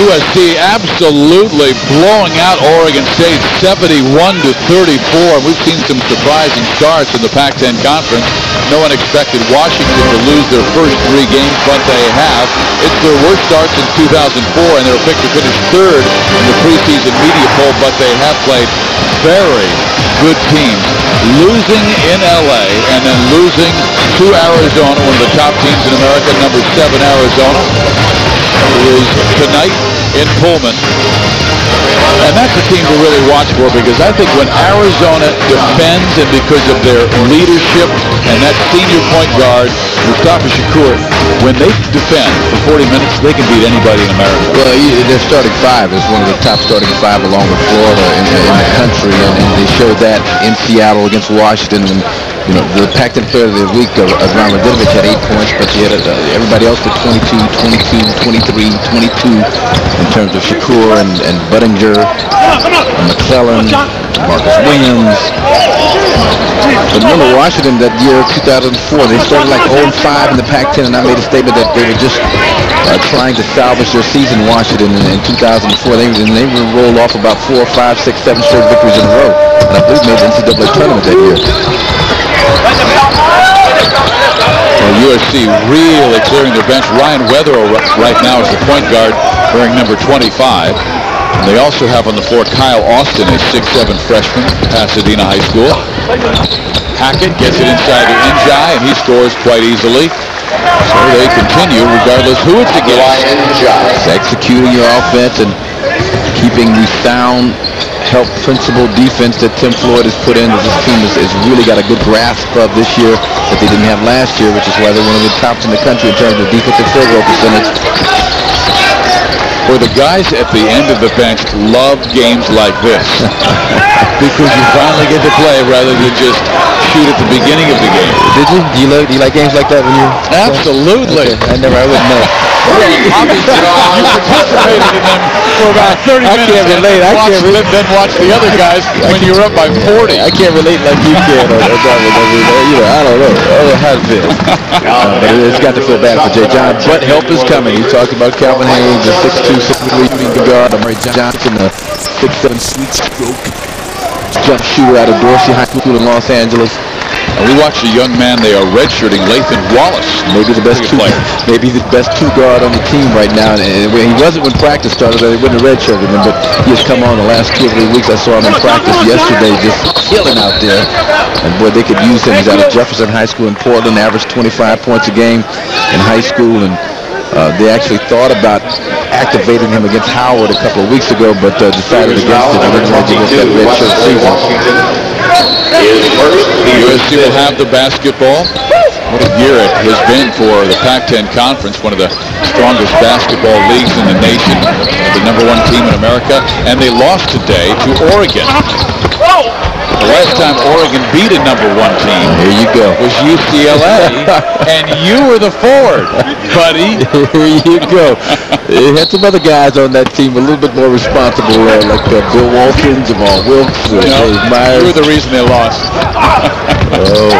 USC absolutely blowing out Oregon State 71-34. We've seen some surprising starts in the Pac-10 Conference. No one expected Washington to lose their first 3 games, but they have. It's their worst start since 2004, and they're picked to finish 3rd in the preseason media poll, but they have played very good teams. Losing in LA and then losing to Arizona, one of the top teams in America, number 7 Arizona, is tonight in Pullman. And that's a team to really watch for, because I think when Arizona defends, and because of their leadership and that senior point guard, Mustafa Shakur, when they defend for 40 minutes, they can beat anybody in America. Well, their starting 5 is one of the top starting 5 along with Florida in the country, and they showed that in Seattle against Washington. And you know, the Pac-10 Player of the Week of Ron Radinovic had 8 points, but you had everybody else with 22, 22, 23, 22 in terms of Shakur and Budinger, McClellan, Marcus Williams. But remember Washington that year, 2004, they started like 0-5 in the Pac-10, and I made a statement that they were just trying to salvage their season. Washington in 2004, they rolled off about 4, 5, 6, 7 straight victories in a row, and I believe made the NCAA tournament that year. Well, USC really clearing their bench. Ryan Weatherill right now is the point guard, wearing number 25. And they also have on the floor Kyle Austin, a 6'7" freshman, Pasadena High School. Hackett gets it inside to Njai, and he scores quite easily. So they continue regardless who it's against. Executing your offense and keeping the sound, help principle defense that Tim Floyd has put in. This team has really got a good grasp of this year that they didn't have last year, which is why they're one of the tops in the country in terms of defensive field goal percentage. Where the guys at the end of the bench love games like this because you finally get to play rather than just shoot at the beginning of the game. Did you? Do you like games like that when you? Absolutely. Okay. I wouldn't know. You participated in them for about 30 minutes. I can't relate. Then watch the other guys when you're up by 40. I can't relate like you can. I don't know. I don't know how it feels. But it's got to feel bad for Jay John. But help is coming. You talked about Calvin Haynes, the 6'2", 6'3" guard, Murray Johnson, the 6'7" sweet stroke jump shooter out of Dorsey High School in Los Angeles. And we watched a young man they are redshirting, Lathan Wallace. Maybe the best two guard on the team right now. And he wasn't when practice started. They wouldn't have redshirted him, but he has come on the last 2 or 3 weeks. I saw him in practice yesterday, just killing out there. And boy, they could use him. He's out of Jefferson High School in Portland, averaged 25 points a game in high school, and they actually thought about activating him against Howard a couple of weeks ago, but decided against it. They didn't want to give us that redshirt season. USC will have the basketball. What a year it has been for the Pac-10 Conference, one of the strongest basketball leagues in the nation, the #1 team in America, and they lost today to Oregon. The last time Oregon beat a #1 team, here you go, was UCLA, and you were the forward, buddy. Here you go. They had some other guys on that team a little bit more responsible, like Bill Walton, Jamal Wilkes, Myers. You were the reason they lost. Oh.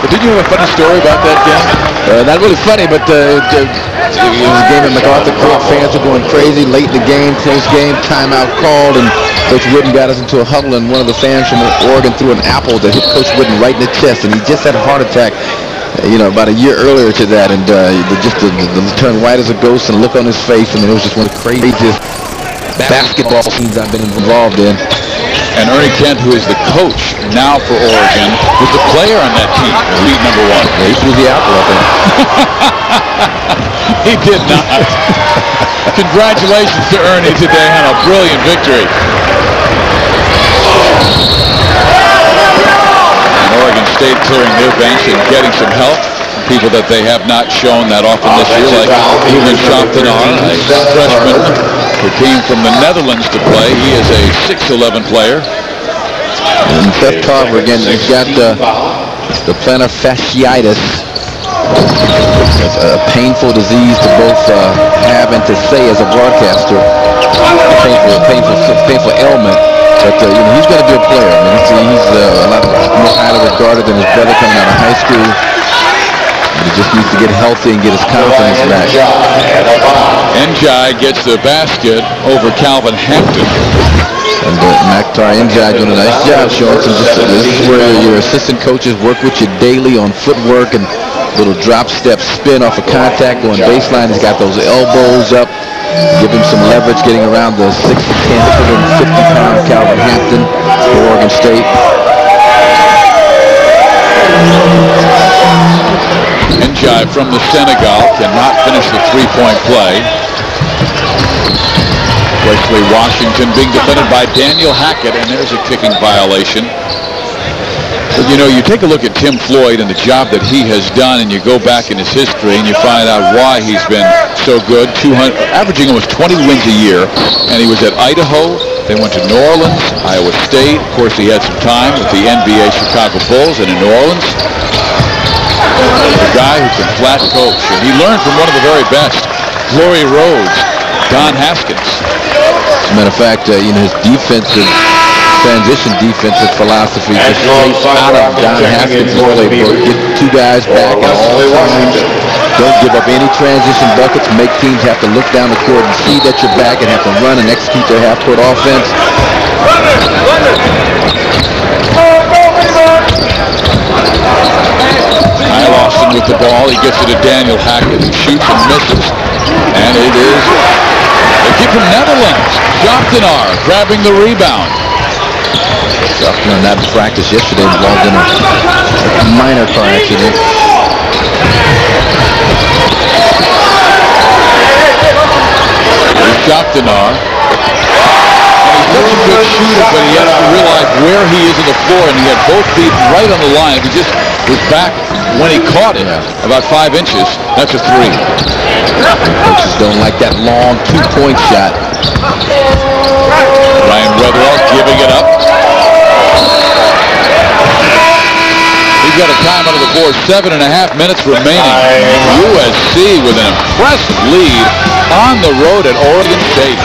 But did you have a funny story about that game? Not really funny, but it was a game at MacArthur Court. Fans were going crazy late in the game, close game, timeout called, and Coach Wooden got us into a huddle, and one of the fans from Oregon threw an apple that hit Coach Wooden right in the chest, and he just had a heart attack, about a year earlier to that, and the turned white as a ghost and look on his face. I mean, it was just one of the craziest basketball scenes I've been involved in. And Ernie Kent, who is the coach now for Oregon, was a player on that team, lead #1. Yeah, he threw the apple, I think. He did not. Congratulations to Ernie today on a brilliant victory. And Oregon State clearing their bench and getting some help. People that they have not shown that often this year, like Ruben Schoptenaar, a freshman who came from the Netherlands to play. He is a 6'11" player. And Seth Carver, again, he's got the plantar fasciitis. It's a painful disease to both have and to say as a broadcaster. Painful ailment. But he's going to be a player. I mean, he's a lot more highly regarded than his brother coming out of high school. He just needs to get healthy and get his confidence back. Njai gets the basket over Calvin Hampton. And Maktar Njai doing a nice job showing some. This is where your assistant coaches work with you daily on footwork and little drop step spin off of contact going baseline. He's got those elbows up, give him some leverage getting around the 6'10", 150-pound Calvin Hampton for Oregon State. Njai from the Senegal cannot finish the three-point play. Wesley Washington being defended by Daniel Hackett, and there's a kicking violation. But you know, you take a look at Tim Floyd and the job that he has done, and you go back in his history and you find out why he's been so good, averaging almost 20 wins a year. And he was at Idaho, then went to New Orleans, Iowa State. Of course, he had some time with the NBA Chicago Bulls and in New Orleans. A guy who can flat coach, and he learned from one of the very best, Glory Rhodes, Don Haskins. As a matter of fact, you know, his transition defensive philosophy just straight out of Don Haskins' playbook. Get two guys back at all times. Don't give up any transition buckets. Make teams have to look down the court and see that you're back and have to run and execute their half-court offense. Kyle Austin with the ball. He gets it to Daniel Hackett, who shoots and misses. And it is the kid from Netherlands, Joktenaar, grabbing the rebound. Joktenaar not in practice yesterday, involved in a minor car accident. Here's Joktenaar. And he's such a good shooter, but he has to realize where he is on the floor, and he had both feet right on the line. He just was back when he caught it, about 5 inches. That's a three. Coaches don't like that long two-point shot. Ryan Weatherall giving it up. He's got a time under the board, 7.5 minutes remaining. USC with an impressive lead on the road at Oregon State.